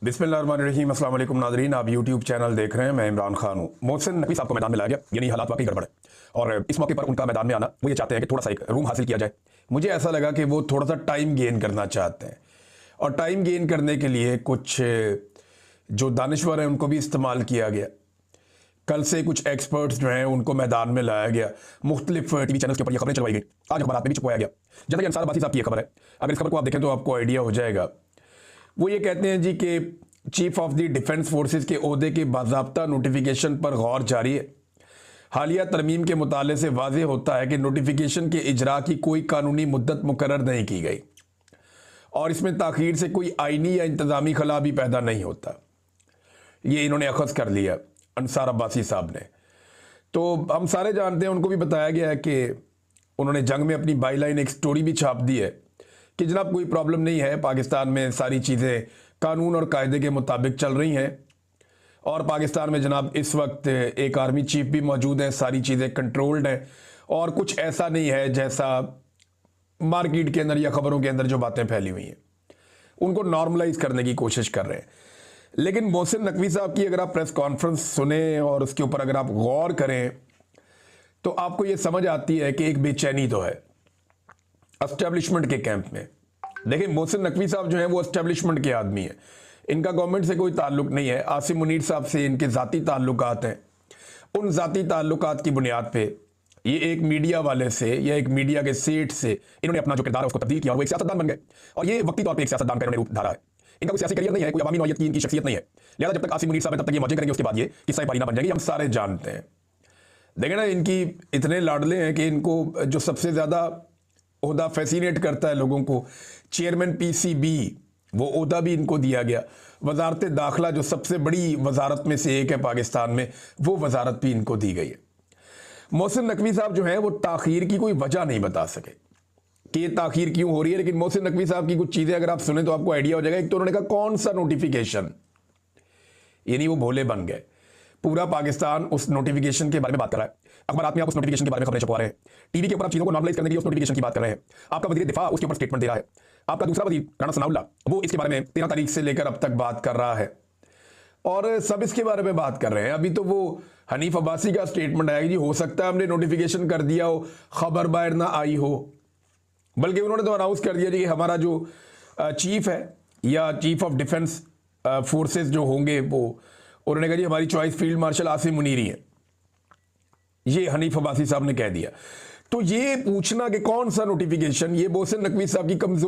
बिस्मिल्लाहिर्रहमानिर्रहीम, अस्सलाम वालेकुम नाज़रीन। आप यूट्यूब चैनल देख रहे हैं, मैं इमरान खान हूँ। मोहसिन नकवी साहब को मैदान में लाया गया, यानी हालात वाकई गड़बड़ है और इस मौके पर उनका मैदान में आना, वो ये चाहते हैं कि थोड़ा सा एक रूम हासिल किया जाए। मुझे ऐसा लगा कि वो थोड़ा सा टाइम गेन करना चाहते हैं और टाइम गेन करने के लिए कुछ जो दानिश्वर हैं उनको भी इस्तेमाल किया गया। कल से कुछ एक्सपर्ट्स जो हैं उनको मैदान में लाया गया, मुख्तलिफ टीवी चैनल्स के ऊपर ये खबरें चलवाई गई, आज अखबारात में भी छुपाया गया। जैसा कि अंसार अब्बासी साहब की ये खबर है, अगर इस खबर को आप देखें तो आपको आइडिया हो जाएगा। वो ये कहते हैं जी कि chief of the defence forces के ओहदे के बाज़ाब्ता नोटिफिकेशन पर गौर जारी है। हालिया तरमीम के मुताले से वाज़ेह होता है कि नोटिफिकेशन के इजरा की कोई कानूनी मुद्दत मुकर्रर नहीं की गई और इसमें ताख़ीर से कोई आइनी या इंतज़ामी खला भी पैदा नहीं होता। ये इन्होंने अखज़ कर लिया अंसार अब्बासी साहब ने। तो हम सारे जानते हैं, उनको भी बताया गया है कि उन्होंने जंग में अपनी बाई लाइन एक स्टोरी भी छाप दी है कि जनाब कोई प्रॉब्लम नहीं है, पाकिस्तान में सारी चीज़ें कानून और कायदे के मुताबिक चल रही हैं और पाकिस्तान में जनाब इस वक्त एक आर्मी चीफ भी मौजूद है, सारी चीज़ें कंट्रोल्ड हैं और कुछ ऐसा नहीं है जैसा मार्केट के अंदर या खबरों के अंदर जो बातें फैली हुई हैं, उनको नॉर्मलाइज करने की कोशिश कर रहे हैं। लेकिन मोहसिन नकवी साहब की अगर आप प्रेस कॉन्फ्रेंस सुने और उसके ऊपर अगर आप गौर करें तो आपको ये समझ आती है कि एक बेचैनी तो है एस्टेब्लिशमेंट के कैंप में। देखिए, मोहसिन नकवी साहब जो हैं वो एस्टेब्लिशमेंट के आदमी हैं, इनका गवर्नमेंट से कोई ताल्लुक नहीं है। आसिम मुनीर साहब से इनके ज़ाती ताल्लुकात हैं। उन ज़ाती ताल्लुकात की बुनियाद पे ये एक मीडिया वाले से या एक मीडिया के सेठ से इन्होंने अपना जो किरदार है उसको तब्दील किया और वो एक सियासतदान बन गए और ये वक्ती तौर पर एक सियासतदान का इन्होंने रूप धारा है। इनका कोई सियासी करियर नहीं है, कोई अवामी नौयत की इनकी शख्सियत नहीं है। लिहाजा जब तक आसिम मुनीर साहब है तब तक ये मौजें करेंगे, उसके बाद ये किस्सा पारीना बन जाएंगे, हम सारे जानते हैं। देखें ना, इनकी इतने लाडले हैं कि इनको जो सबसे ज़्यादा ओहदा फैसिनेट करता है लोगों को, चेयरमैन पीसीबी, वो ओहदा भी इनको दिया गया। वजारत दाखिला जो सबसे बड़ी वजारत में से एक है पाकिस्तान में, वो वजारत भी इनको दी गई है। मोहसिन नकवी साहब जो हैं वो ताख़ीर की कोई वजह नहीं बता सके कि ये ताख़ीर क्यों हो रही है। लेकिन मोहसिन नकवी साहब की कुछ चीज़ें अगर आप सुने तो आपको आइडिया हो जाएगा। एक तो उन्होंने कहा कौन सा नोटिफिकेशन, यानी वो भोले बन गए। पूरा पाकिस्तान उस नोटिफिकेशन के बारे में बात कर रहा है, अखबारात में आप उस नोटिफिकेशन के बारे में खबरें छपवा रहे हैं, टीवी के ऊपर आप चीज़ों को नॉर्मलाइज करने के लिए उस नोटिफिकेशन की बात कर रहे हैं। आपका वज़ीर दिफा उसके ऊपर स्टेटमेंट दे रहा है, आपका दूसरा वज़ीर राणा सनाउल्लाह वो इसके बारे में 13 तारीख से लेकर अब तक बात कर रहा है और सब इसके बारे में बात कर रहे हैं। अभी तो वो हनीफ अब्बासी का स्टेटमेंट आएगा जी, हो सकता है हमने नोटिफिकेशन कर दिया हो, खबर बाहर ना आई हो। बल्कि उन्होंने तो अनाउंस कर दिया जी कि हमारा जो चीफ है या चीफ ऑफ डिफेंस फोर्सेस जो होंगे वो, उन्होंने कहा जी हमारी choice field marshal Asim Munir ही है। ये हनीफ अब्बासी साहब ने कह दिया। तो ये पूछना कि कौन सा नोटिफिकेशन, ये मोहसिन नकवी साहब की कमजोरी